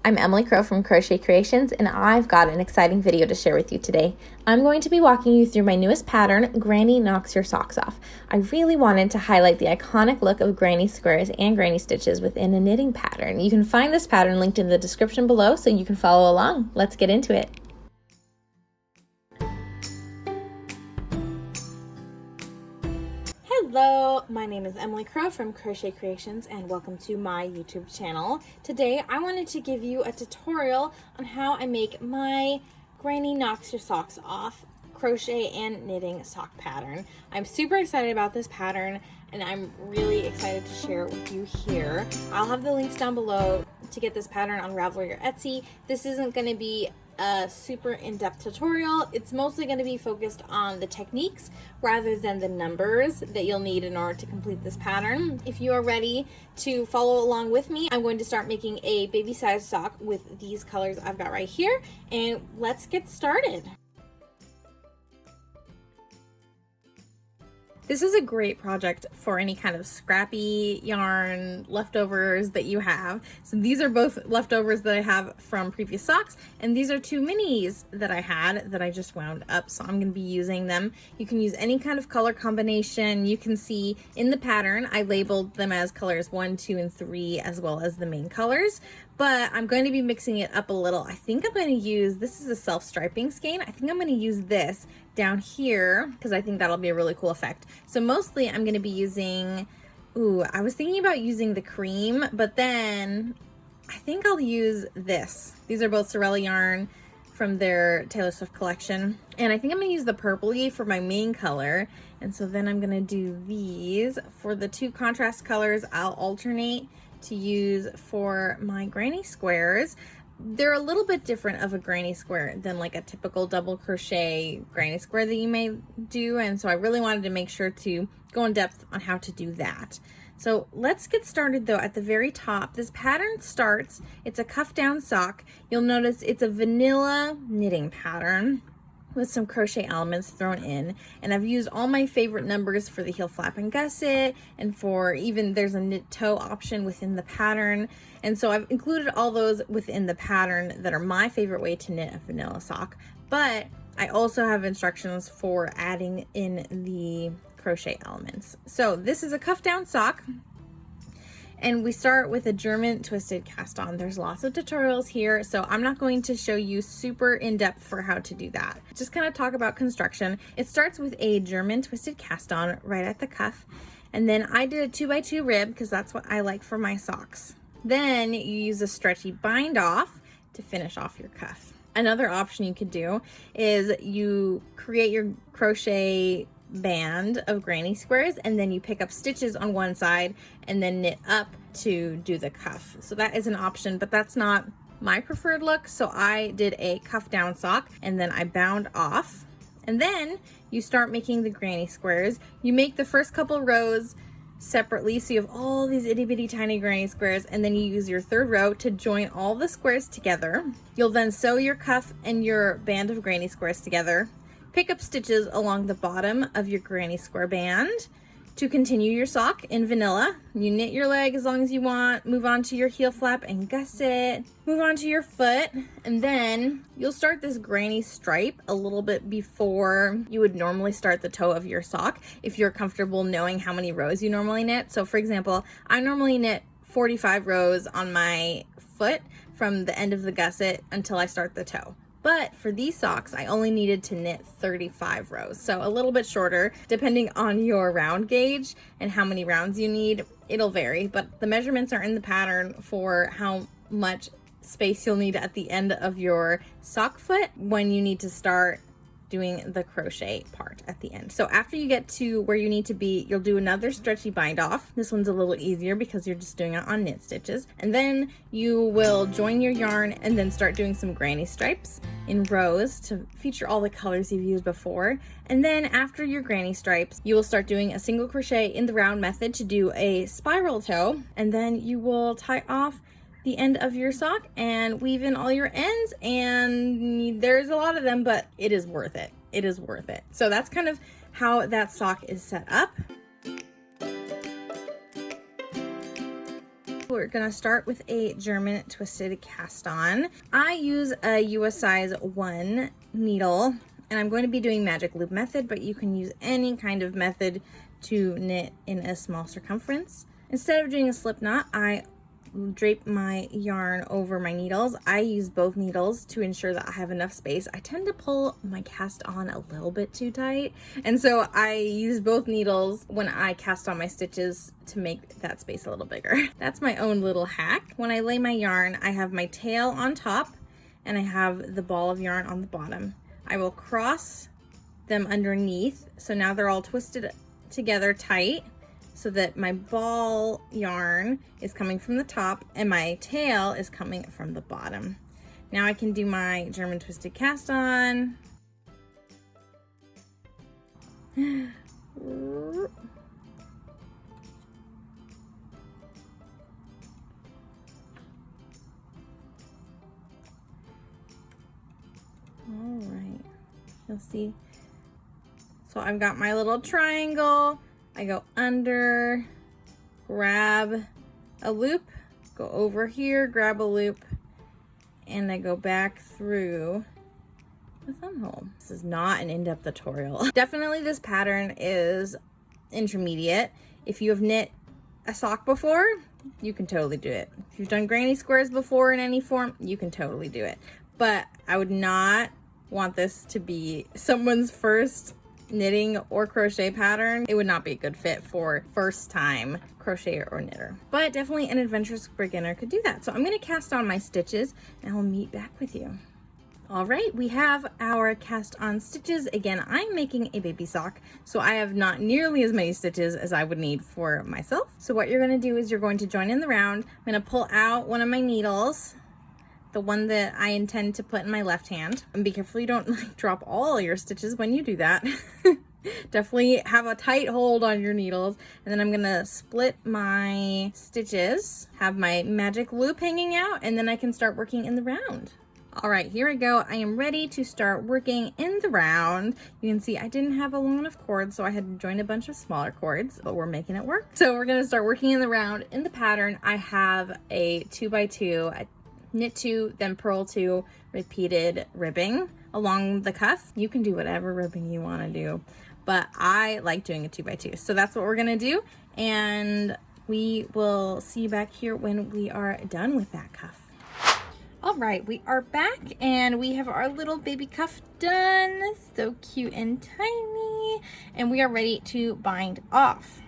I'm Emily Crow from Crochet Creations, and I've got an exciting video to share with you today. I'm going to be walking you through my newest pattern, Granny Knocks Your Socks Off. I really wanted to highlight the iconic look of granny squares and granny stitches within a knitting pattern. You can find this pattern linked in the description below so you can follow along. Let's get into it. Hello, my name is Emily Crow from Crochet Creations and welcome to my YouTube channel. Today I wanted to give you a tutorial on how I make my Granny Knocks Your Socks Off crochet and knitting sock pattern. I'm super excited about this pattern and I'm really excited to share it with you here. I'll have the links down below to get this pattern on Ravelry or Etsy. This isn't going to be a super in-depth tutorial. It's mostly going to be focused on the techniques rather than the numbers that you'll need in order to complete this pattern. If you are ready to follow along with me, I'm going to start making a baby size sock with these colors I've got right here, and let's get started. This is a great project for any kind of scrappy yarn leftovers that you have. So these are both leftovers that I have from previous socks, and these are two minis that I had that I just wound up, so I'm going to be using them. You can use any kind of color combination. You can see in the pattern I labeled them as colors 1, 2, and 3 as well as the main colors, but I'm going to be mixing it up a little. I think I'm going to use, this is a self-striping skein. I think I'm going to use this down here because I think that'll be a really cool effect. So mostly I'm going to be using, I was thinking about using the cream, but then I think I'll use this. These are both Sorella yarn from their Taylor Swift collection. And I think I'm going to use the purpley for my main color. And so then I'm going to do these. For the two contrast colors, I'll alternate to use for my granny squares. They're a little bit different of a granny square than like a typical double crochet granny square that you may do, and so I really wanted to make sure to go in depth on how to do that. So let's get started though. At the very top, this pattern starts, it's a cuff down sock. You'll notice it's a vanilla knitting pattern with some crochet elements thrown in, and I've used all my favorite numbers for the heel flap and gusset, and for even there's a knit toe option within the pattern, and so I've included all those within the pattern that are my favorite way to knit a vanilla sock. But I also have instructions for adding in the crochet elements. So this is a cuff down sock, and we start with a German twisted cast on. There's lots of tutorials here, so I'm not going to show you super in-depth for how to do that. Just kind of talk about construction. It starts with a German twisted cast on right at the cuff, and then I did a 2x2 rib because that's what I like for my socks. Then you use a stretchy bind off to finish off your cuff. Another option you could do is you create your crochet band of granny squares, and then you pick up stitches on one side and then knit up to do the cuff. So that is an option, but that's not my preferred look. So I did a cuff down sock and then I bound off, and then you start making the granny squares. You make the first couple rows separately, so you have all these itty bitty tiny granny squares, and then you use your third row to join all the squares together. You'll then sew your cuff and your band of granny squares together. Pick up stitches along the bottom of your granny square band to continue your sock in vanilla. You knit your leg as long as you want, move on to your heel flap and gusset, move on to your foot, and then you'll start this granny stripe a little bit before you would normally start the toe of your sock if you're comfortable knowing how many rows you normally knit. So for example, I normally knit 45 rows on my foot from the end of the gusset until I start the toe. But for these socks, I only needed to knit 35 rows, so a little bit shorter. Depending on your round gauge and how many rounds you need, it'll vary, but the measurements are in the pattern for how much space you'll need at the end of your sock foot when you need to start doing the crochet part at the end. So after you get to where you need to be, you'll do another stretchy bind off. This one's a little easier because you're just doing it on knit stitches. And then you will join your yarn and then start doing some granny stripes in rows to feature all the colors you've used before. And then after your granny stripes, you will start doing a single crochet in the round method to do a spiral toe, and then you will tie off the end of your sock and weave in all your ends, and there's a lot of them, but it is worth it. It is worth it. So that's kind of how that sock is set up. We're gonna start with a German twisted cast on. I use a US size 1 needle, and I'm going to be doing magic loop method, but you can use any kind of method to knit in a small circumference. Instead of doing a slip knot, I drape my yarn over my needles. I use both needles to ensure that I have enough space. I tend to pull my cast on a little bit too tight, and so I use both needles when I cast on my stitches to make that space a little bigger. That's my own little hack. When I lay my yarn, I have my tail on top and I have the ball of yarn on the bottom. I will cross them underneath, so now they're all twisted together tight, so that my ball yarn is coming from the top and my tail is coming from the bottom. Now I can do my German twisted cast on. All right, you'll see. So I've got my little triangle. I go under, grab a loop, go over here, grab a loop, and I go back through the thumb hole. This is not an in-depth tutorial. Definitely this pattern is intermediate. If you have knit a sock before, you can totally do it. If you've done granny squares before in any form, you can totally do it. But I would not want this to be someone's first knitting or crochet pattern. It would not be a good fit for first time crocheter or knitter, but definitely an adventurous beginner could do that. So I'm going to cast on my stitches and I'll meet back with you. All right, we have our cast on stitches. Again, I'm making a baby sock, so I have not nearly as many stitches as I would need for myself. So what you're going to do is you're going to join in the round. I'm going to pull out one of my needles, the one that I intend to put in my left hand. And be careful you don't like drop all your stitches when you do that. Definitely have a tight hold on your needles. And then I'm gonna split my stitches, have my magic loop hanging out, and then I can start working in the round. All right, here I go. I am ready to start working in the round. You can see I didn't have a long enough cord, so I had to join a bunch of smaller cords, but we're making it work. So we're gonna start working in the round. In the pattern, I have a 2x2, knit 2, then purl 2, repeated ribbing along the cuff. You can do whatever ribbing you want to do, but I like doing a 2x2. So that's what we're gonna do, and we will see you back here when we are done with that cuff. All right, we are back and we have our little baby cuff done. So cute and tiny, and we are ready to bind off.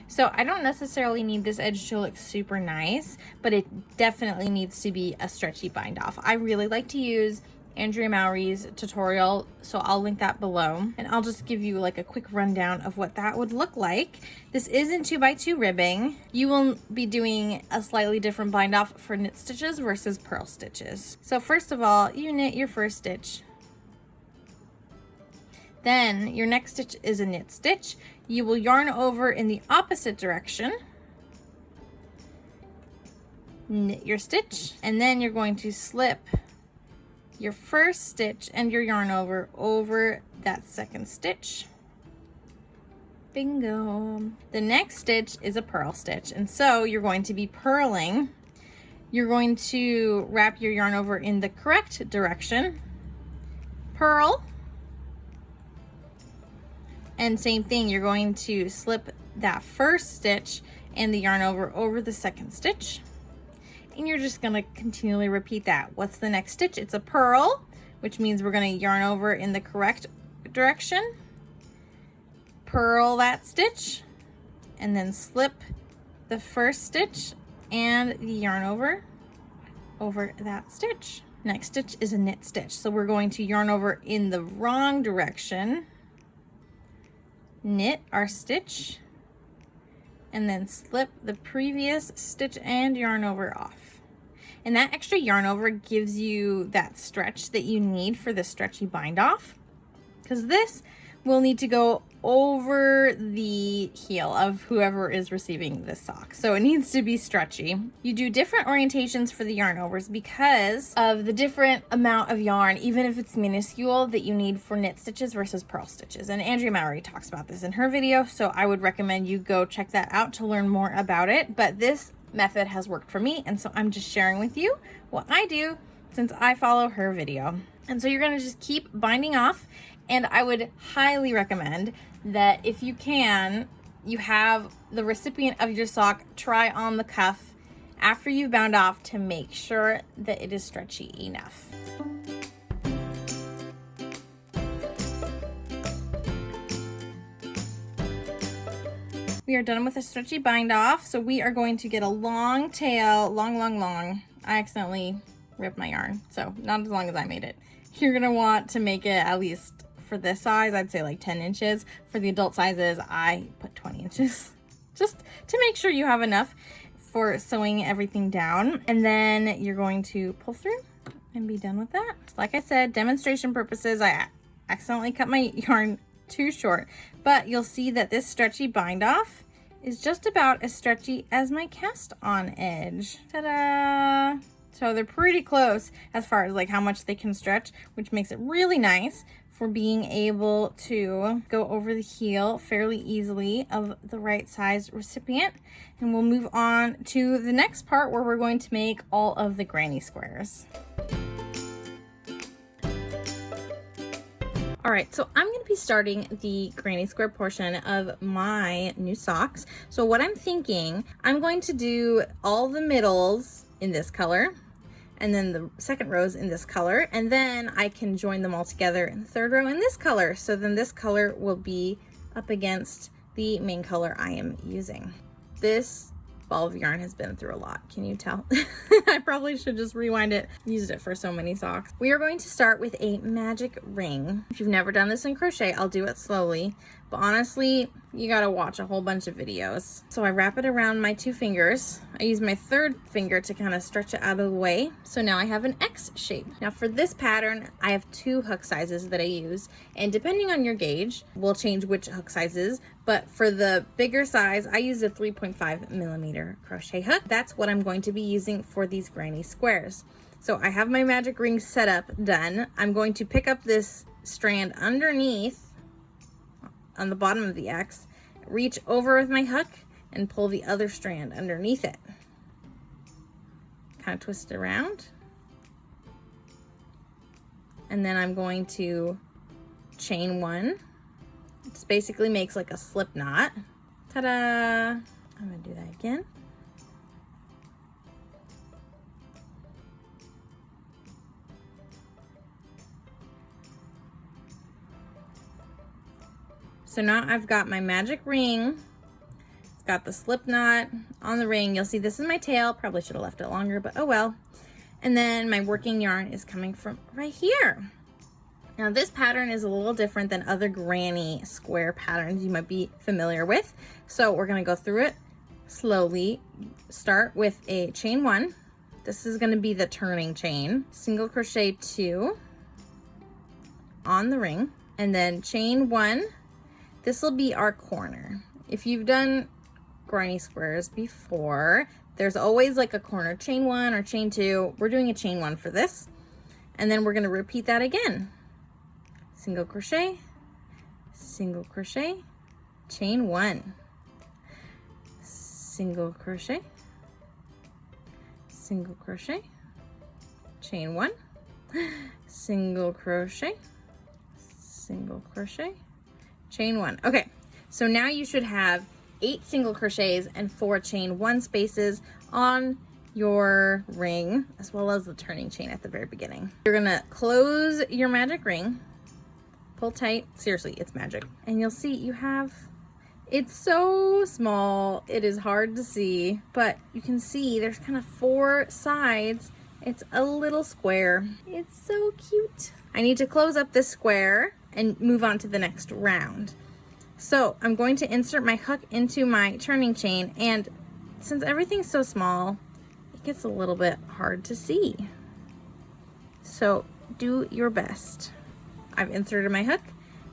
So I don't necessarily need this edge to look super nice, but it definitely needs to be a stretchy bind off. I really like to use Andrea Mowry's tutorial, so I'll link that below. And I'll just give you like a quick rundown of what that would look like. This is in 2x2 ribbing. You will be doing a slightly different bind off for knit stitches versus purl stitches. So first of all, you knit your first stitch. Then your next stitch is a knit stitch. You will yarn over in the opposite direction, knit your stitch, and then you're going to slip your first stitch and your yarn over that second stitch. Bingo. The next stitch is a purl stitch, and so you're going to be purling. You're going to wrap your yarn over in the correct direction, purl, and same thing, you're going to slip that first stitch and the yarn over the second stitch. And you're just gonna continually repeat that. What's the next stitch? It's a purl, which means we're gonna yarn over in the correct direction, purl that stitch, and then slip the first stitch and the yarn over that stitch. Next stitch is a knit stitch. So we're going to yarn over in the wrong direction, knit our stitch, and then slip the previous stitch and yarn over off. And that extra yarn over gives you that stretch that you need for the stretchy bind off, because this will need to go over the heel of whoever is receiving this sock. So it needs to be stretchy. You do different orientations for the yarn overs because of the different amount of yarn, even if it's minuscule, that you need for knit stitches versus purl stitches. And Andrea Mowry talks about this in her video, so I would recommend you go check that out to learn more about it. But this method has worked for me, and so I'm just sharing with you what I do since I follow her video. And so you're gonna just keep binding off, and I would highly recommend that if you can, you have the recipient of your sock try on the cuff after you've bound off to make sure that it is stretchy enough. We are done with a stretchy bind off, so we are going to get a long tail, long. I accidentally ripped my yarn, so not as long as I made it. You're gonna want to make it at least for this size, I'd say like 10 inches. For the adult sizes, I put 20 inches, just to make sure you have enough for sewing everything down. And then you're going to pull through and be done with that. Like I said, demonstration purposes, I accidentally cut my yarn too short, but you'll see that this stretchy bind off is just about as stretchy as my cast on edge. Ta-da! So they're pretty close as far as like how much they can stretch, which makes it really nice for being able to go over the heel fairly easily of the right size recipient. And we'll move on to the next part where we're going to make all of the granny squares. All right, so I'm gonna be starting the granny square portion of my new socks. So what I'm thinking, I'm going to do all the middles in this color, and then the second rows in this color, and then I can join them all together in the third row in this color. So then this color will be up against the main color I am using. This ball of yarn has been through a lot. Can you tell? I probably should just rewind it. Used it for so many socks. We are going to start with a magic ring. If you've never done this in crochet, I'll do it slowly, but honestly, you gotta watch a whole bunch of videos. So I wrap it around my 2 fingers. I use my 3rd finger to kind of stretch it out of the way. So now I have an X shape. Now for this pattern, I have 2 hook sizes that I use, and depending on your gauge, we'll change which hook sizes. But for the bigger size, I use a 3.5mm crochet hook. That's what I'm going to be using for these granny squares. So I have my magic ring set up, done. I'm going to pick up this strand underneath on the bottom of the X, reach over with my hook, and pull the other strand underneath it. Kind of twist it around. And then I'm going to chain 1. It basically makes like a slip knot. Ta-da! I'm gonna do that again. So now I've got my magic ring. It's got the slip knot on the ring. You'll see this is my tail. Probably should have left it longer, but oh well. And then my working yarn is coming from right here. Now this pattern is a little different than other granny square patterns you might be familiar with. So we're gonna go through it slowly. Start with a chain 1. This is gonna be the turning chain. Single crochet 2 on the ring, and then chain 1. This will be our corner. If you've done granny squares before, there's always like a corner, chain 1 or chain 2. We're doing a chain 1 for this. And then we're gonna repeat that again. Single crochet, chain 1, single crochet, chain 1, single crochet, chain 1. Okay, so now you should have 8 single crochets and 4 chain 1 spaces on your ring, as well as the turning chain at the very beginning. You're gonna close your magic ring, pull tight, seriously, it's magic, and you'll see you have, it's so small, it is hard to see, but you can see there's kind of 4 sides. It's a little square. It's so cute. I need to close up this square and move on to the next round. So I'm going to insert my hook into my turning chain, and since everything's so small, it gets a little bit hard to see. So do your best. I've inserted my hook,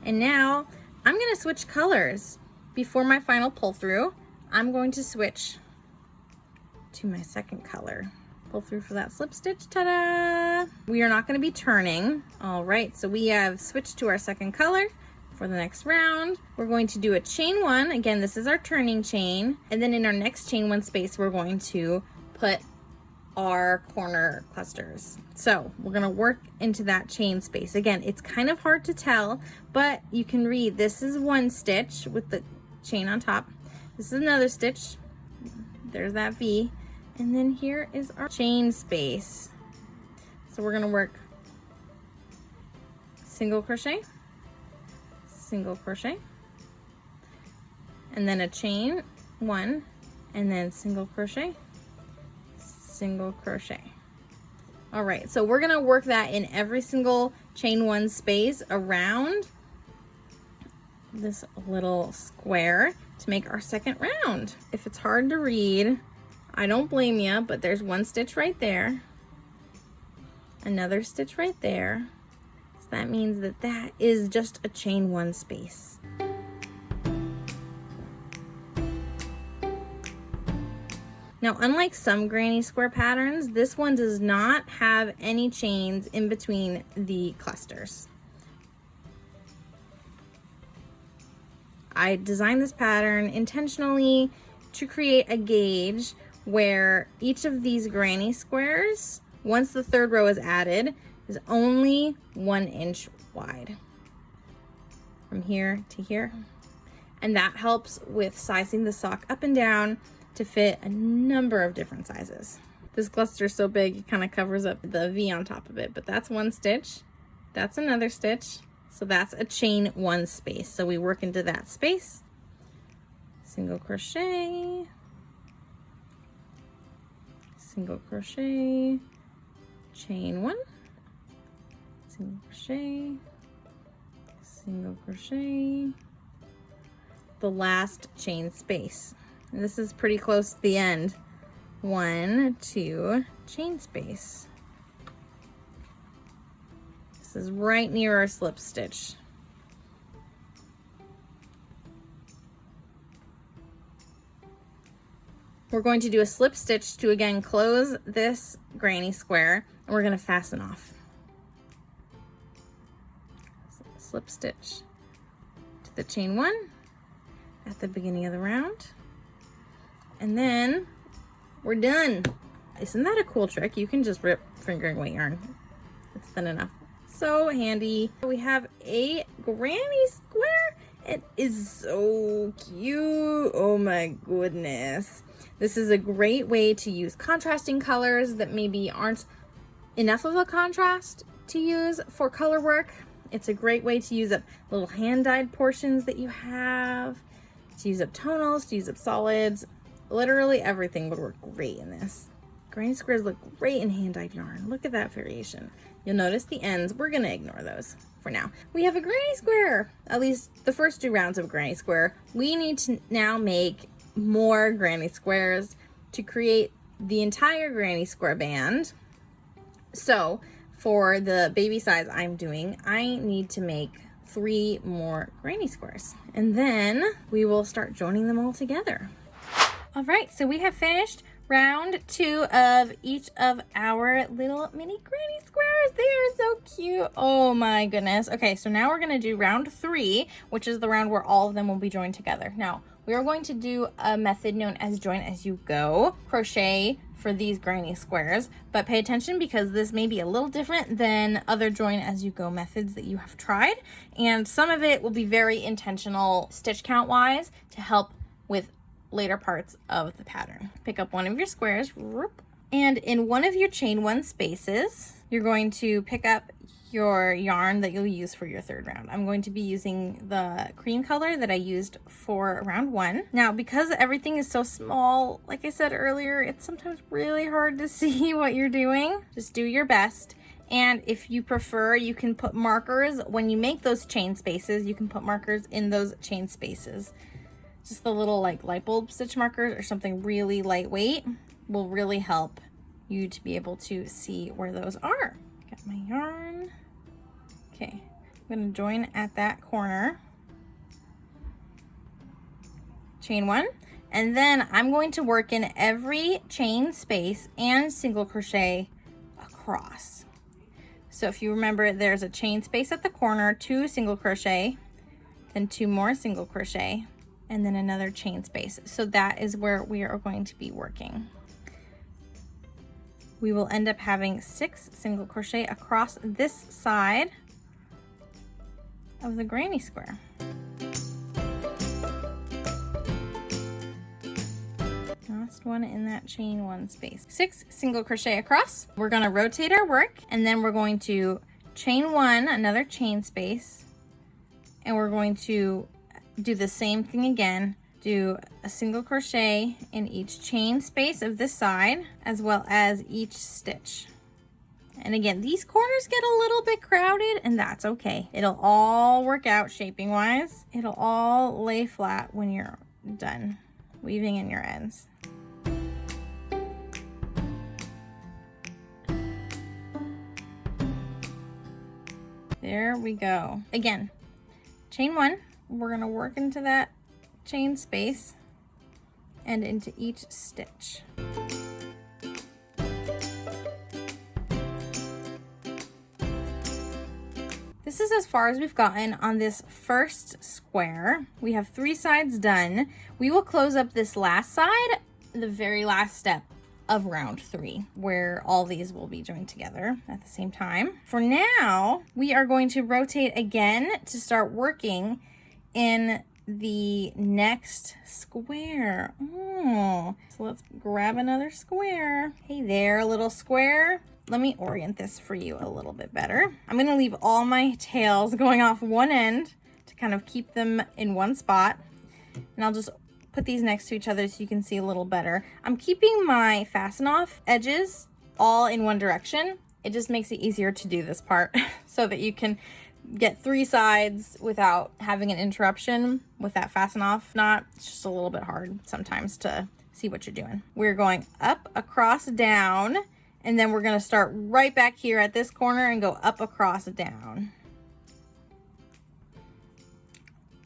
and now I'm gonna switch colors. Before my final pull through, I'm going to switch to my second color. Pull through for that slip stitch, ta-da! We are not gonna be turning. All right, so we have switched to our second color For the next round, we're going to do a chain one. Again, this is our turning chain. And then in our next chain one space, we're going to put our corner clusters. So we're gonna work into that chain space. Again, it's kind of hard to tell, but you can read this is one stitch with the chain on top. This is another stitch. There's that V. And then here is our chain space. So we're gonna work single crochet, single crochet, and then a chain one, and then single crochet, single crochet. All right, so we're gonna work that in every single chain one space around this little square to make our second round. If it's hard to read, I don't blame you, but there's one stitch right there, another stitch right there. That means that that is just a chain one space. Now, unlike some granny square patterns, this one does not have any chains in between the clusters. I designed this pattern intentionally to create a gauge where each of these granny squares, once the third row is added, is only 1 inch wide from here to here. And that helps with sizing the sock up and down to fit a number of different sizes. This cluster is so big, it kind of covers up the V on top of it, but that's one stitch. That's another stitch. So that's a chain one space. So we work into that space, single crochet, single crochet, chain one, single crochet, single crochet, the last chain space. And this is pretty close to the end. 1, 2, chain space. This is right near our slip stitch. We're going to do a slip stitch to again close this granny square, and we're going to fasten off. Slip stitch to the chain one at the beginning of the round, and then we're done. Isn't that a cool trick? You can just rip fingering weight yarn. It's thin enough. So handy. We have a granny square. It is so cute. Oh my goodness. This is a great way to use contrasting colors that maybe aren't enough of a contrast to use for color work. It's a great way to use up little hand-dyed portions that you have, to use up tonals, to use up solids. Literally everything would work great in this. Granny squares look great in hand-dyed yarn. Look at that variation. You'll notice the ends. We're gonna ignore those for now. We have a granny square, at least the first 2 rounds of granny square. We need to now make more granny squares to create the entire granny square band. So for the baby size I'm doing, I need to make 3 more granny squares, and then we will start joining them all together. All right, so we have finished round 2 of each of our little mini granny squares. They are so cute. Oh my goodness. Okay, so now we're gonna do round 3, which is the round where all of them will be joined together. Now, we are going to do a method known as join as you go crochet for these granny squares, but pay attention because this may be a little different than other join as you go methods that you have tried, and some of it will be very intentional stitch count wise to help with later parts of the pattern. Pick up one of your squares, and in one of your chain one spaces, you're going to pick up your yarn that you'll use for your 3rd round. I'm going to be using the cream color that I used for round 1. Now, because everything is so small, like I said earlier, it's sometimes really hard to see what you're doing. Just do your best. And if you prefer, you can put markers when you make those chain spaces. You can put markers in those chain spaces. Just the little like light bulb stitch markers or something really lightweight will really help you to be able to see where those are. Got my yarn. Okay, I'm gonna join at that corner, chain 1, and then I'm going to work in every chain space and single crochet across. So if you remember, there's a chain space at the corner, 2 single crochet, then 2 more single crochet, and then another chain space. So that is where we are going to be working. We will end up having 6 single crochet across this side of the granny square. Last one in that chain 1 space. 6 single crochet across. We're going to rotate our work, and then we're going to chain 1, another chain space, and we're going to do the same thing again. Do a single crochet in each chain space of this side, as well as each stitch. And again, these corners get a little bit crowded, and that's okay. It'll all work out shaping wise. It'll all lay flat when you're done weaving in your ends. There we go. Again, chain 1, we're going to work into that chain space and into each stitch. This is as far as we've gotten on this first square. We have 3 sides done. We will close up this last side, the very last step of round 3, where all these will be joined together at the same time. For now, we are going to rotate again to start working in the next square. Oh, so let's grab another square. Hey there, little square. Let me orient this for you a little bit better. I'm going to leave all my tails going off one end to kind of keep them in one spot. And I'll just put these next to each other so you can see a little better. I'm keeping my fasten off edges all in one direction. It just makes it easier to do this part so that you can get 3 sides without having an interruption with that fasten off knot. It's just a little bit hard sometimes to see what you're doing. We're going up, across, down, and then we're going to start right back here at this corner and go up, across, down.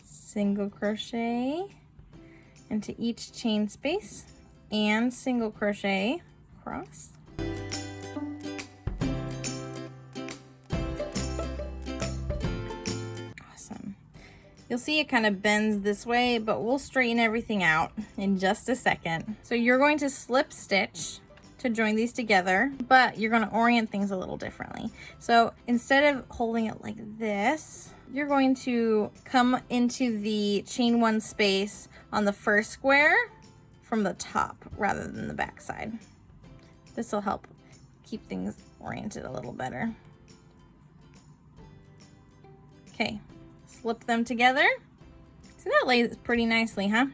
Single crochet into each chain space and single crochet across. Awesome. You'll see it kind of bends this way, but we'll straighten everything out in just a second. So you're going to slip stitch to join these together, but you're going to orient things a little differently. So instead of holding it like this, you're going to come into the chain 1 space on the first square from the top rather than the back side. This will help keep things oriented a little better. Okay, slip them together. So that lays pretty nicely, huh?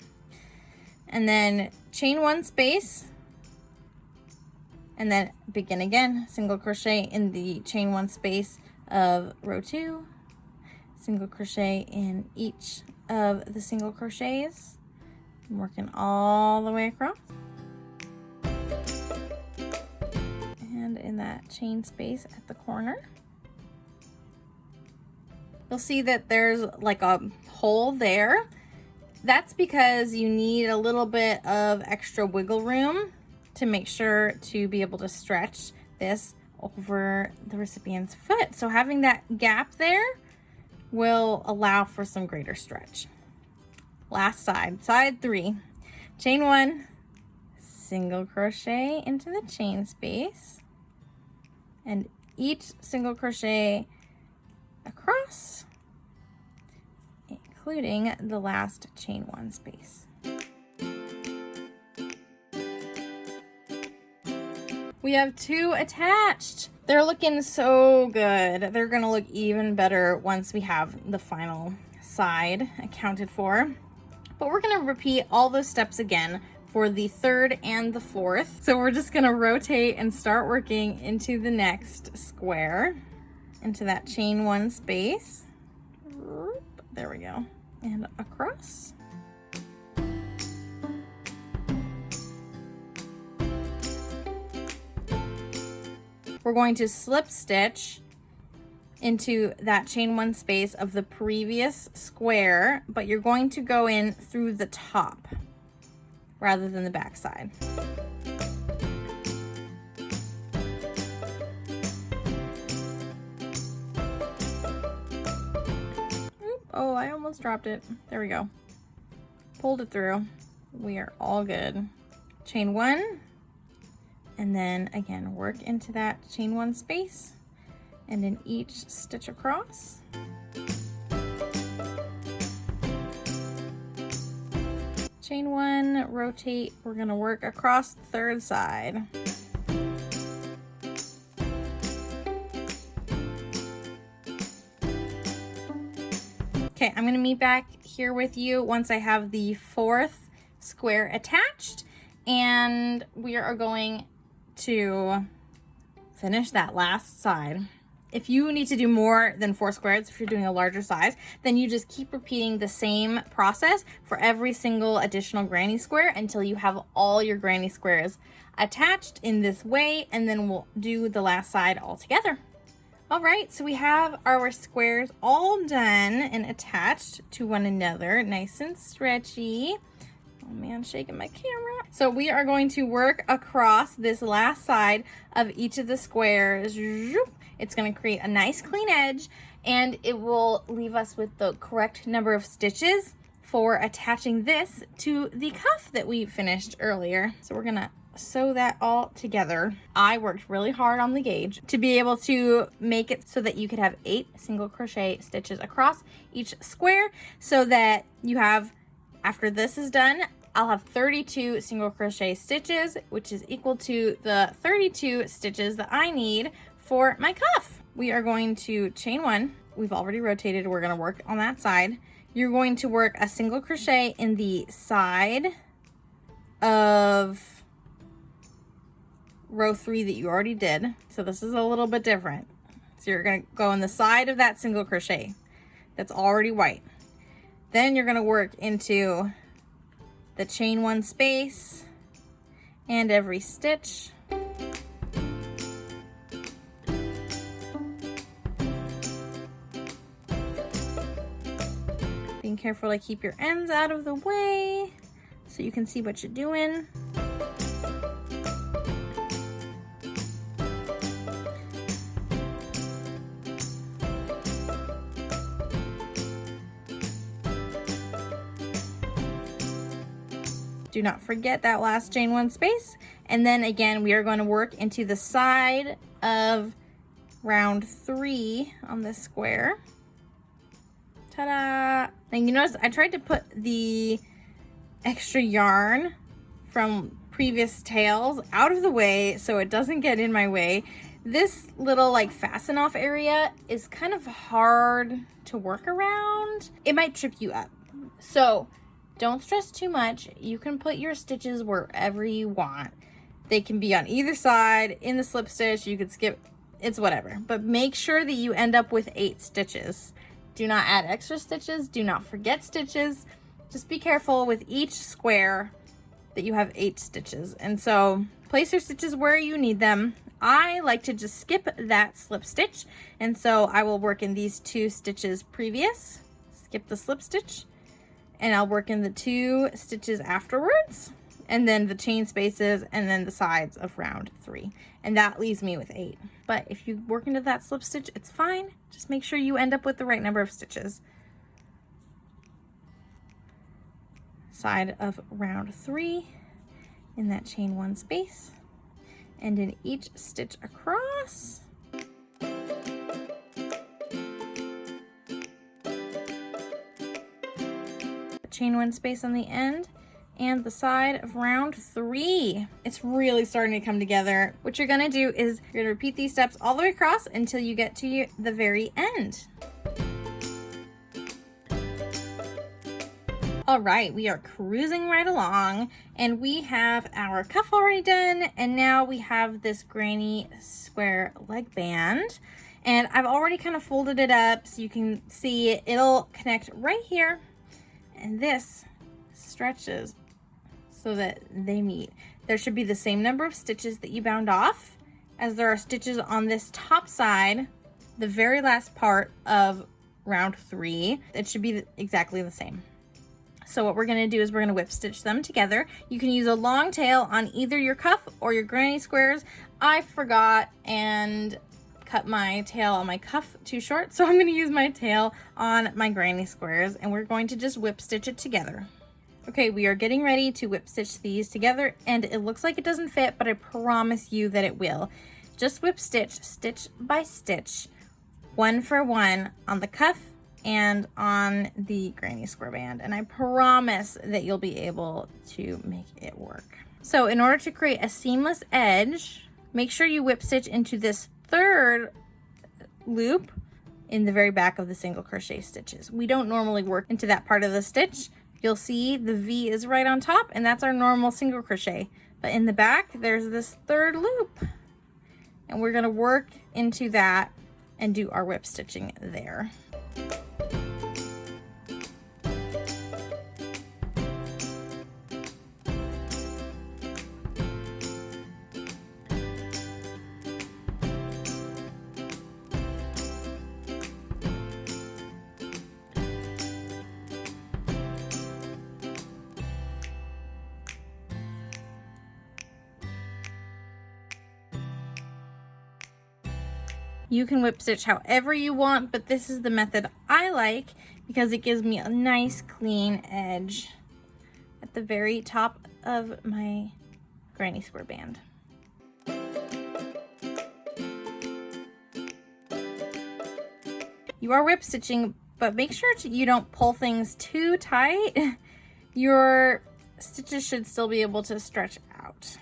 And then chain 1 space, and then begin again, single crochet in the chain 1 space of row 2, single crochet in each of the single crochets. I'm working all the way across. And in that chain space at the corner. You'll see that there's like a hole there. That's because you need a little bit of extra wiggle room to make sure to be able to stretch this over the recipient's foot. So having that gap there will allow for some greater stretch. Last side, side 3, chain 1, single crochet into the chain space, and each single crochet across, including the last chain 1 space. We have 2 attached. They're looking so good. They're gonna look even better once we have the final side accounted for. But we're gonna repeat all those steps again for the 3rd and the 4th. So we're just gonna rotate and start working into the next square, into that chain 1 space. There we go. And across. We're going to slip stitch into that chain 1 space of the previous square, but you're going to go in through the top rather than the back side. Oh, I almost dropped it. There we go. Pulled it through. We are all good. Chain 1, and then again work into that chain 1 space, and in each stitch across. Chain 1, rotate. We're gonna work across the third side. Okay, I'm gonna meet back here with you once I have the 4th square attached, and we are going to finish that last side. If you need to do more than 4 squares, if you're doing a larger size, then you just keep repeating the same process for every single additional granny square until you have all your granny squares attached in this way, and then we'll do the last side all together. All right, so we have our squares all done and attached to one another, nice and stretchy. Oh man, shaking my camera. So we are going to work across this last side of each of the squares. It's going to create a nice clean edge, and it will leave us with the correct number of stitches for attaching this to the cuff that we finished earlier. So we're gonna sew that all together. I worked really hard on the gauge to be able to make it so that you could have 8 single crochet stitches across each square, so that you have, after this is done, I'll have 32 single crochet stitches, which is equal to the 32 stitches that I need for my cuff. We are going to chain 1. We've already rotated. We're going to work on that side. You're going to work a single crochet in the side of row 3 that you already did. So this is a little bit different. So you're going to go in the side of that single crochet that's already white. Then you're going to work into the chain 1 space and every stitch. Being careful to keep your ends out of the way so you can see what you're doing. Do not forget that last chain 1 space. And then again, we are going to work into the side of round 3 on this square. Ta-da! And you notice I tried to put the extra yarn from previous tails out of the way so it doesn't get in my way. This little like fasten off area is kind of hard to work around. It might trip you up. So don't stress too much. You can put your stitches wherever you want. They can be on either side, in the slip stitch, you could skip, it's whatever. But make sure that you end up with 8 stitches. Do not add extra stitches, do not forget stitches. Just be careful with each square that you have 8 stitches. And so place your stitches where you need them. I like to just skip that slip stitch. And so I will work in these 2 stitches previous, skip the slip stitch, and I'll work in the 2 stitches afterwards, and then the chain spaces, and then the sides of round 3. And that leaves me with 8. But if you work into that slip stitch, it's fine. Just make sure you end up with the right number of stitches. Side of round 3 in that chain 1 space, and in each stitch across. Chain 1 space on the end and the side of round 3. It's really starting to come together. What you're gonna do is you're gonna repeat these steps all the way across until you get to the very end. All right, we are cruising right along, and we have our cuff already done, and now we have this granny square leg band. And I've already kind of folded it up so you can see it'll connect right here. And this stretches so that they meet. There should be the same number of stitches that you bound off as there are stitches on this top side, the very last part of round 3. It should be exactly the same. So what we're gonna do is we're gonna whip stitch them together. You can use a long tail on either your cuff or your granny squares. I forgot and cut my tail on my cuff too short, so I'm going to use my tail on my granny squares, and we're going to just whip stitch it together. Okay, we are getting ready to whip stitch these together, and it looks like it doesn't fit, but I promise you that it will. Just whip stitch, stitch by stitch, one for one on the cuff and on the granny square band, and I promise that you'll be able to make it work. So in order to create a seamless edge, make sure you whip stitch into this third loop in the very back of the single crochet stitches. We don't normally work into that part of the stitch. You'll see the V is right on top, and that's our normal single crochet. But in the back, there's this third loop, and we're gonna work into that and do our whip stitching there. You can whip stitch however you want, but this is the method I like because it gives me a nice clean edge at the very top of my granny square band. You are whip stitching, but make sure you don't pull things too tight. Your stitches should still be able to stretch out.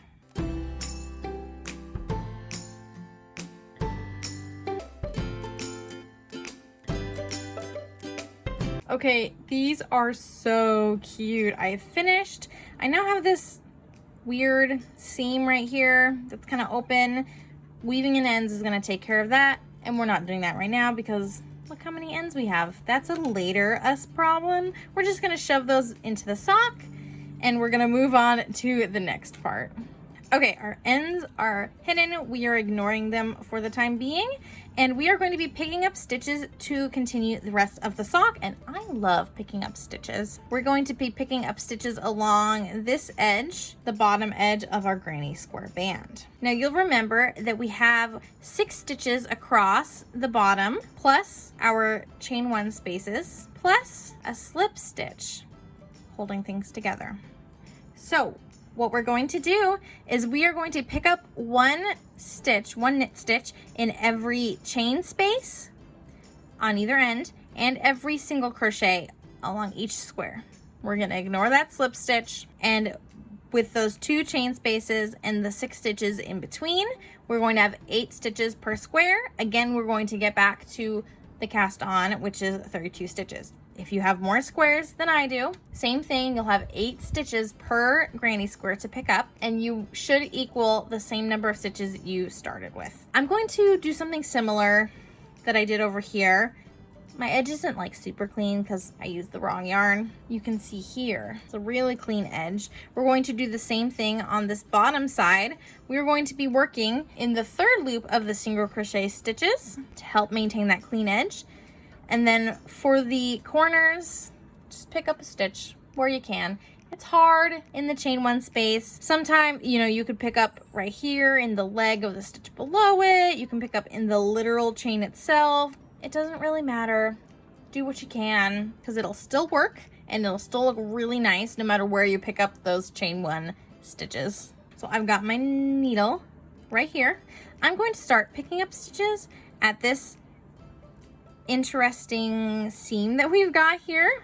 Okay, these are so cute. I have finished. I now have this weird seam right here that's kind of open. Weaving in ends is going to take care of that, and we're not doing that right now because look how many ends we have. That's a later us problem. We're just going to shove those into the sock, and we're going to move on to the next part. Okay, our ends are hidden. We are ignoring them for the time being, and we are going to be picking up stitches to continue the rest of the sock, and I love picking up stitches. We're going to be picking up stitches along this edge, the bottom edge of our granny square band. Now you'll remember that we have 6 stitches across the bottom, plus our chain 1 spaces, plus a slip stitch holding things together. So what we're going to do is we are going to pick up one knit stitch in every chain space on either end and every single crochet along each square. We're going to ignore that slip stitch, and with those 2 chain spaces and the 6 stitches in between, we're going to have 8 stitches per square. Again, we're going to get back to the cast on, which is 32 stitches. If you have more squares than I do, same thing, you'll have 8 stitches per granny square to pick up, and you should equal the same number of stitches you started with. I'm going to do something similar that I did over here. My edge isn't like super clean because I used the wrong yarn. You can see here, it's a really clean edge. We're going to do the same thing on this bottom side. We're going to be working in the 3rd loop of the single crochet stitches to help maintain that clean edge. And then for the corners, just pick up a stitch where you can. It's hard in the chain 1 space. Sometimes, you could pick up right here in the leg of the stitch below it. You can pick up in the literal chain itself. It doesn't really matter. Do what you can because it'll still work and it'll still look really nice no matter where you pick up those chain 1 stitches. So I've got my needle right here. I'm going to start picking up stitches at this interesting seam that we've got here.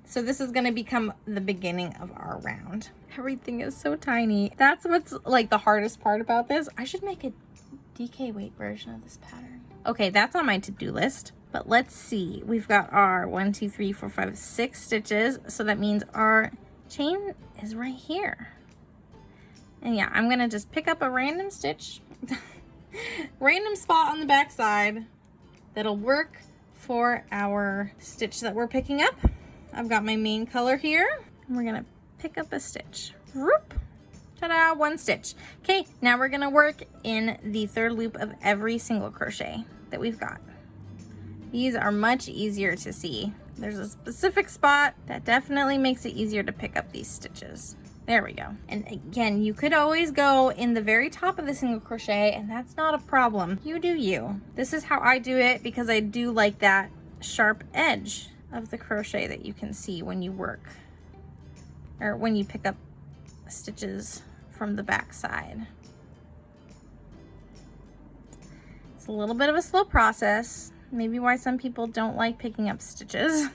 So this is going to become the beginning of our round. Everything is so tiny. That's what's like the hardest part about this. I should make a DK weight version of this pattern. Okay, that's on my to-do list, but let's see. We've got our 1, 2, 3, 4, 5, 6 stitches. So that means our chain is right here. And yeah, I'm gonna just pick up a random stitch, random spot on the back side that'll work for our stitch that we're picking up. I've got my main color here, and we're gonna pick up a stitch. Whoop. Ta-da, 1 stitch. Okay, now we're gonna work in the 3rd loop of every single crochet that we've got. These are much easier to see. There's a specific spot that definitely makes it easier to pick up these stitches. There we go. And again, you could always go in the very top of the single crochet, and that's not a problem. You do you. This is how I do it because I do like that sharp edge of the crochet that you can see when you work, or when you pick up stitches from the back side. It's a little bit of a slow process, maybe why some people don't like picking up stitches.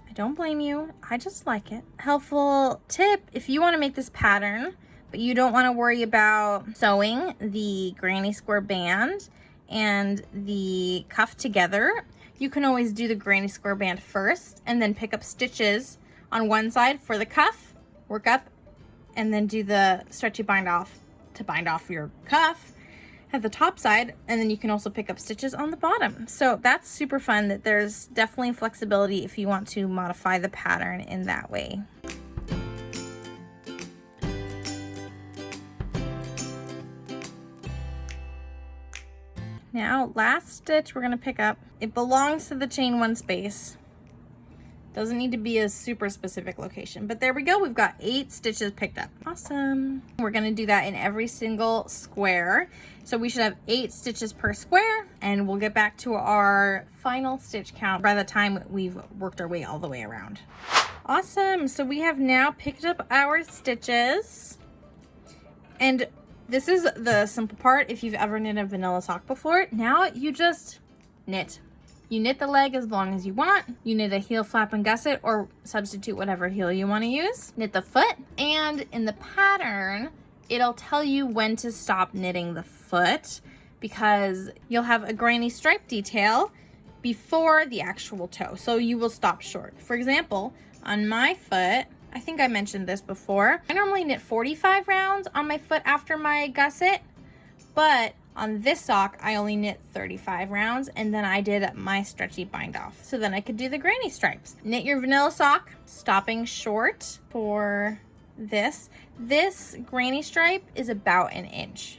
I don't blame you, I just like it. Helpful tip, if you want to make this pattern, but you don't want to worry about sewing the granny square band and the cuff together, you can always do the granny square band first and then pick up stitches on one side for the cuff, work up, and then do the stretchy bind off to bind off your cuff at the top side, and then you can also pick up stitches on the bottom. So that's super fun, that there's definitely flexibility if you want to modify the pattern in that way. Now, last stitch we're gonna pick up, it belongs to the chain one space. Doesn't need to be a super specific location, but there we go. We've got 8 stitches picked up. Awesome. We're gonna do that in every single square. So we should have 8 stitches per square, and we'll get back to our final stitch count by the time we've worked our way all the way around. Awesome, so we have now picked up our stitches, and this is the simple part. If you've ever knit a vanilla sock before, now you just knit. You knit the leg as long as you want. You knit a heel, flap, and gusset, or substitute whatever heel you want to use. Knit the foot, and in the pattern, it'll tell you when to stop knitting the foot, because you'll have a granny stripe detail before the actual toe, so you will stop short. For example, on my foot, I think I mentioned this before, I normally knit 45 rounds on my foot after my gusset, but on this sock, I only knit 35 rounds, and then I did my stretchy bind off. So then I could do the granny stripes. Knit your vanilla sock, stopping short for this. This granny stripe is about 1 inch.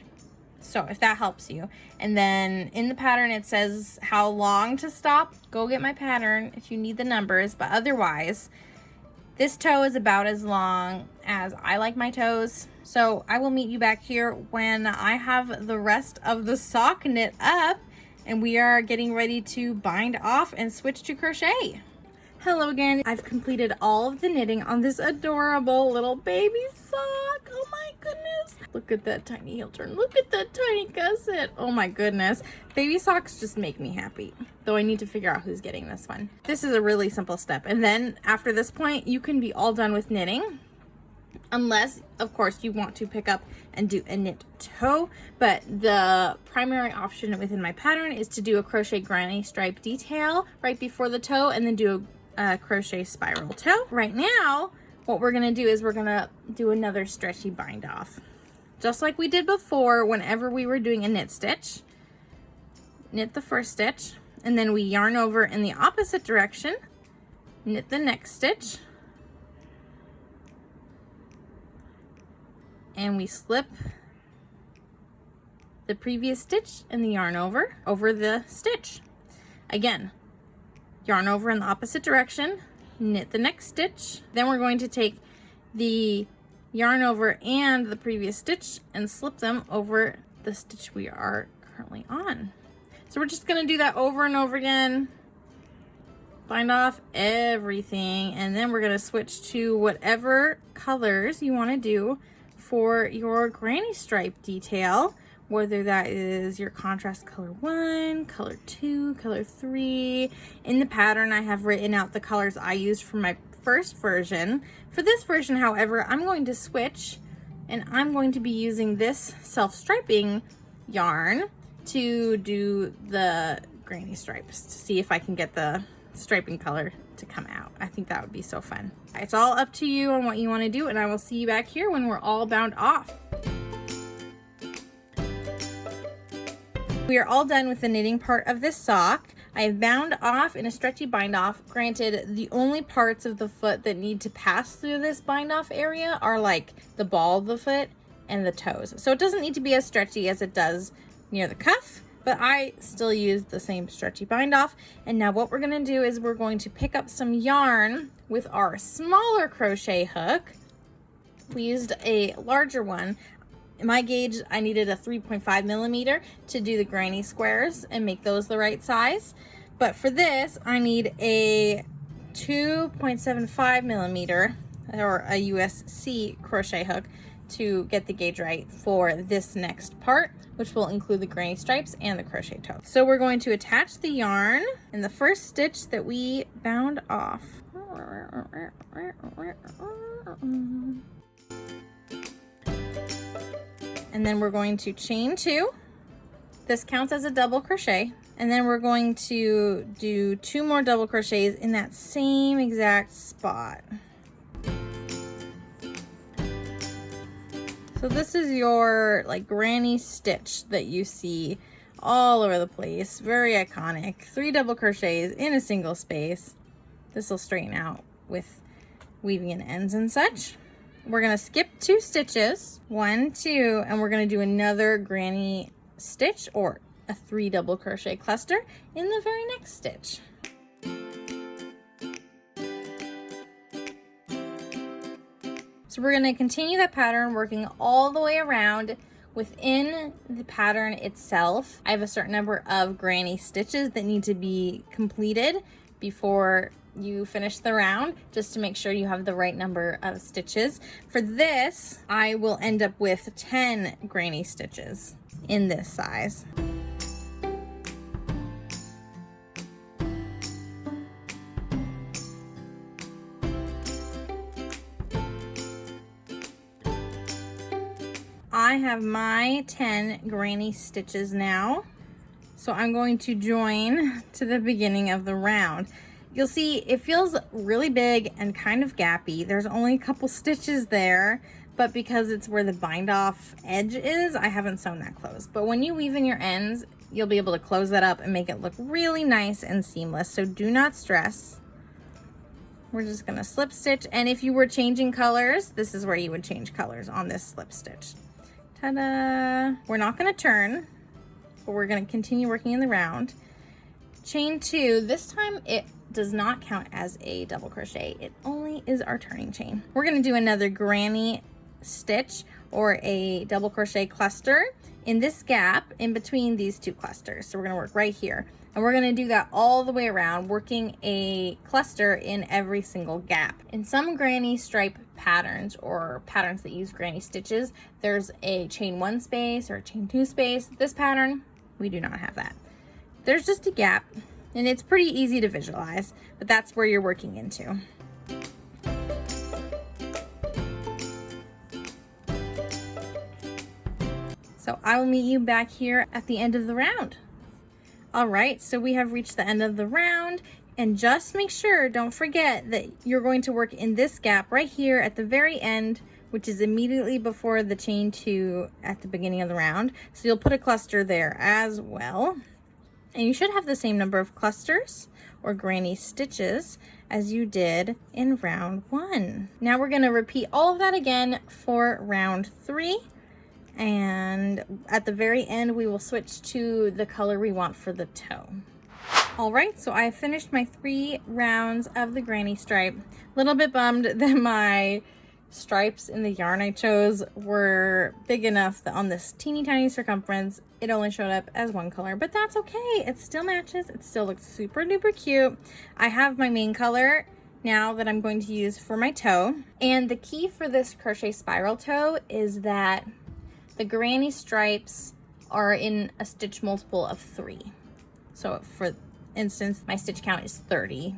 So if that helps you. And then in the pattern, it says how long to stop. Go get my pattern if you need the numbers, but otherwise, this toe is about as long as I like my toes. So I will meet you back here when I have the rest of the sock knit up and we are getting ready to bind off and switch to crochet. Hello again. I've completed all of the knitting on this adorable little baby sock. Oh my goodness. Look at that tiny heel turn. Look at that tiny gusset. Oh my goodness. Baby socks just make me happy. Though I need to figure out who's getting this one. This is a really simple step. And then after this point, you can be all done with knitting. Unless, of course, you want to pick up and do a knit toe. But the primary option within my pattern is to do a crochet granny stripe detail right before the toe and then do a crochet spiral toe. Right now, what we're gonna do is we're gonna do another stretchy bind off. Just like we did before whenever we were doing a knit stitch. Knit the first stitch, and then we yarn over in the opposite direction, knit the next stitch, and we slip the previous stitch and the yarn over the stitch. Again, yarn over in the opposite direction, knit the next stitch, then we're going to take the yarn over and the previous stitch and slip them over the stitch we are currently on. So we're just gonna do that over and over again, bind off everything, and then we're gonna switch to whatever colors you wanna do for your granny stripe detail, whether that is your contrast color 1, color 2, color 3. In the pattern, I have written out the colors I used for my first version. For this version, however, I'm going to switch, and I'm going to be using this self-striping yarn to do the granny stripes to see if I can get the striping color to come out. I think that would be so fun. It's all up to you on what you want to do, and I will see you back here when we're all bound off. We are all done with the knitting part of this sock. I have bound off in a stretchy bind off. Granted, the only parts of the foot that need to pass through this bind off area are like the ball of the foot and the toes. So it doesn't need to be as stretchy as it does near the cuff, but I still use the same stretchy bind off. And now what we're gonna do is we're going to pick up some yarn with our smaller crochet hook. We used a larger one. In my gauge, I needed a 3.5 millimeter to do the granny squares and make those the right size. But for this, I need a 2.75 millimeter or a USC crochet hook to get the gauge right for this next part, which will include the granny stripes and the crochet toe. So we're going to attach the yarn in the first stitch that we bound off. And then we're going to chain 2. This counts as a double crochet. And then we're going to do 2 more double crochets in that same exact spot. So this is your like granny stitch that you see all over the place. Very iconic. 3 double crochets in a single space. This will straighten out with weaving in ends and such. We're gonna skip 2 stitches, 1, 2, and we're gonna do another granny stitch or a 3 double crochet cluster in the very next stitch. So we're gonna continue that pattern, working all the way around. Within the pattern itself, I have a certain number of granny stitches that need to be completed before you finish the round, just to make sure you have the right number of stitches. For this, I will end up with 10 granny stitches in this size. I have my 10 granny stitches now, so I'm going to join to the beginning of the round. You'll see it feels really big and kind of gappy. There's only a couple stitches there, but because it's where the bind off edge is, I haven't sewn that closed. But when you weave in your ends, you'll be able to close that up and make it look really nice and seamless, so do not stress. We're just gonna slip stitch, and if you were changing colors, this is where you would change colors on this slip stitch. Ta-da! We're not gonna turn, but we're gonna continue working in the round. Chain 2, this time it does not count as a double crochet. It only is our turning chain. We're gonna do another granny stitch or a double crochet cluster in this gap in between these 2 clusters. So we're gonna work right here. And we're gonna do that all the way around, working a cluster in every single gap. In some granny stripe patterns or patterns that use granny stitches, there's a chain 1 space or a chain 2 space. This pattern, we do not have that. There's just a gap, and it's pretty easy to visualize, but that's where you're working into. So I will meet you back here at the end of the round. All right, so we have reached the end of the round, and just make sure, don't forget that you're going to work in this gap right here at the very end, which is immediately before the chain 2 at the beginning of the round. So you'll put a cluster there as well. And you should have the same number of clusters or granny stitches as you did in round 1. Now we're gonna repeat all of that again for round 3. And at the very end, we will switch to the color we want for the toe. All right, so I finished my 3 rounds of the granny stripe. A little bit bummed that my stripes in the yarn I chose were big enough that on this teeny tiny circumference, it only showed up as 1 color, but that's okay. It still matches. It still looks super duper cute. I have my main color now that I'm going to use for my toe. And the key for this crochet spiral toe is that the granny stripes are in a stitch multiple of 3. So for instance, my stitch count is 30.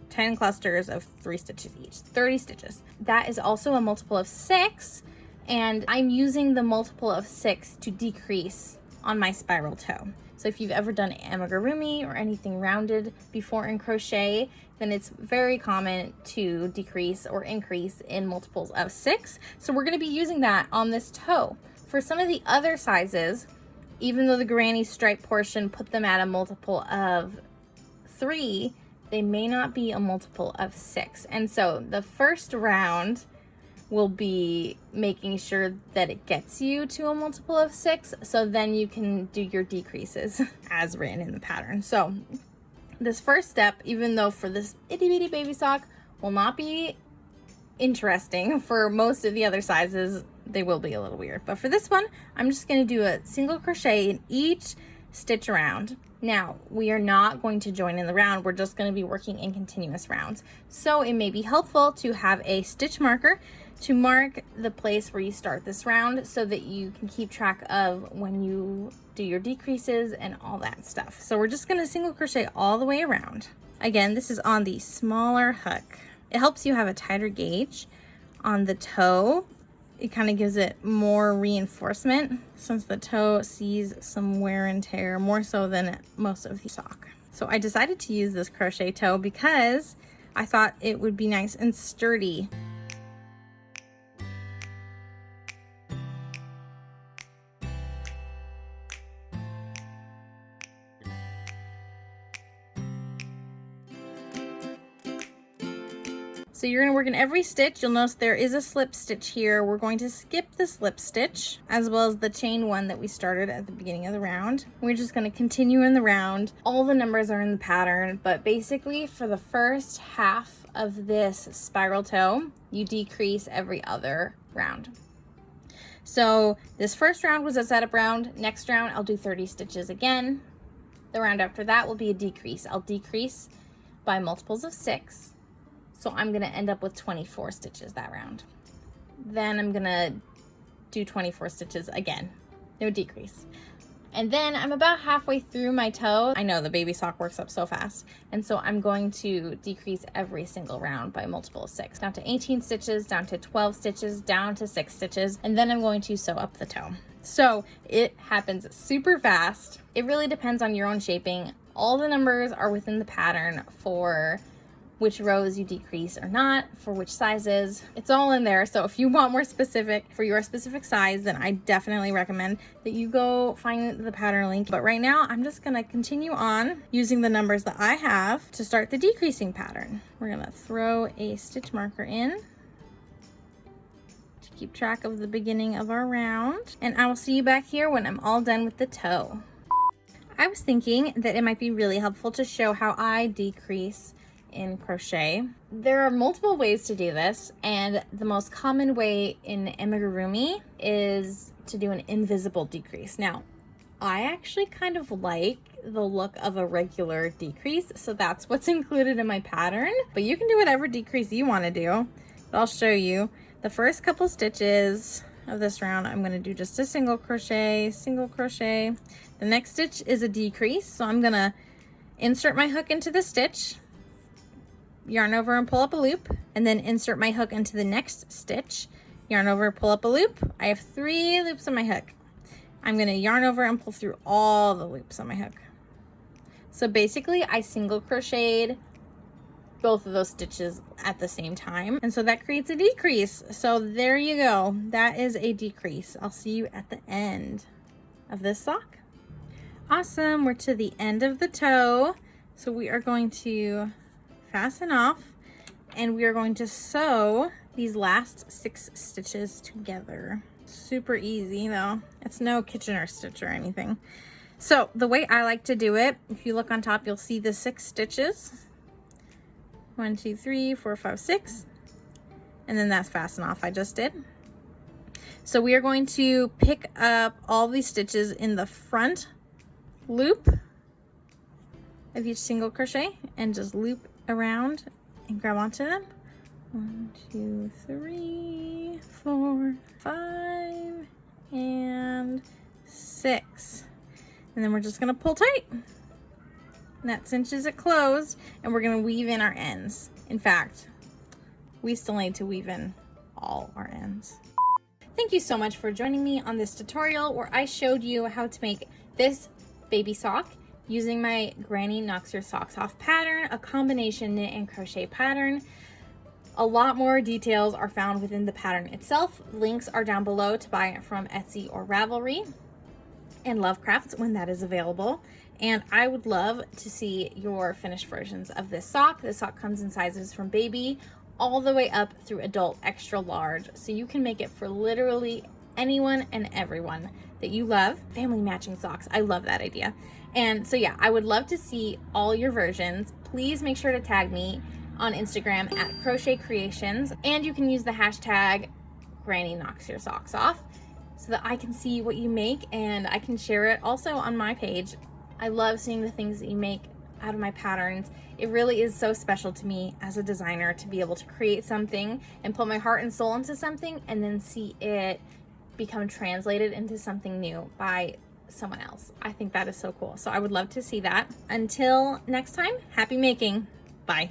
10 clusters of 3 stitches each, 30 stitches. That is also a multiple of 6, and I'm using the multiple of 6 to decrease on my spiral toe. So if you've ever done amigurumi or anything rounded before in crochet, then it's very common to decrease or increase in multiples of 6. So we're gonna be using that on this toe. For some of the other sizes, even though the granny stripe portion put them at a multiple of 3, they may not be a multiple of 6. And so the first round will be making sure that it gets you to a multiple of 6, so then you can do your decreases as written in the pattern. So this first step, even though for this itty bitty baby sock will not be interesting. For most of the other sizes, they will be a little weird. But for this one, I'm just going to do a single crochet in each stitch around. Now, we are not going to join in the round. We're just going to be working in continuous rounds. So it may be helpful to have a stitch marker to mark the place where you start this round so that you can keep track of when you do your decreases and all that stuff. So we're just going to single crochet all the way around. Again, this is on the smaller hook. It helps you have a tighter gauge on the toe. It kind of gives it more reinforcement since the toe sees some wear and tear more so than most of the sock. So I decided to use this crochet toe because I thought it would be nice and sturdy. So you're going to work in every stitch. You'll notice there is a slip stitch here. We're going to skip the slip stitch as well as the chain one that we started at the beginning of the round. We're just going to continue in the round. All the numbers are in the pattern, but basically for the first half of this spiral toe, you decrease every other round. So this first round was a setup round. Next round, I'll do 30 stitches again. The round after that will be a decrease. I'll decrease by multiples of 6. So I'm gonna end up with 24 stitches that round. Then I'm gonna do 24 stitches again, no decrease. And then I'm about halfway through my toe. I know the baby sock works up so fast. And so I'm going to decrease every single round by a multiple of 6. Down to 18 stitches, down to 12 stitches, down to 6 stitches. And then I'm going to sew up the toe. So it happens super fast. It really depends on your own shaping. All the numbers are within the pattern for which rows you decrease or not, for which sizes. It's all in there. So if you want more specific for your specific size, then I definitely recommend that you go find the pattern link. But right now, I'm just gonna continue on using the numbers that I have to start the decreasing pattern. We're gonna throw a stitch marker in to keep track of the beginning of our round. And I will see you back here when I'm all done with the toe. I was thinking that it might be really helpful to show how I decrease in crochet. There are multiple ways to do this, and the most common way in amigurumi is to do an invisible decrease. Now, I actually kind of like the look of a regular decrease, so that's what's included in my pattern, but you can do whatever decrease you want to do. But I'll show you the first couple stitches of this round. I'm going to do just a single crochet. The next stitch is a decrease, so I'm going to insert my hook into the stitch, yarn over and pull up a loop, and then insert my hook into the next stitch, yarn over, pull up a loop. I have 3 loops on my hook. I'm going to yarn over and pull through all the loops on my hook. So basically I single crocheted both of those stitches at the same time, and so that creates a decrease. So there you go, that is a decrease. I'll see you at the end of this sock. Awesome, we're to the end of the toe, so we are going to fasten off, and we are going to sew these last 6 stitches together. Super easy though. It's no Kitchener stitch or anything. So the way I like to do it, if you look on top, you'll see the 6 stitches. 1, 2, 3, 4, 5, 6. And then that's fasten off I just did. So we are going to pick up all these stitches in the front loop of each single crochet and just loop around and grab onto them. 1, 2, 3, 4, 5, and 6. And then we're just gonna pull tight. And that cinches it closed, and we're gonna weave in our ends. In fact, we still need to weave in all our ends. Thank you so much for joining me on this tutorial where I showed you how to make this baby sock using my Granny Knocks Your Socks Off pattern, a combination knit and crochet pattern. A lot more details are found within the pattern itself. Links are down below to buy it from Etsy or Ravelry and LoveCrafts when that is available. And I would love to see your finished versions of this sock. This sock comes in sizes from baby all the way up through adult extra large, so you can make it for literally anyone and everyone that you love. Family matching socks, I love that idea. And so yeah, I would love to see all your versions. Please make sure to tag me on Instagram at Crochet Creations, and you can use the hashtag Granny Knocks Your Socks Off so that I can see what you make and I can share it also on my page. I love seeing the things that you make out of my patterns. It really is so special to me as a designer to be able to create something and put my heart and soul into something and then see it become translated into something new by someone else. I think that is so cool. So I would love to see that. Until next time, happy making. Bye.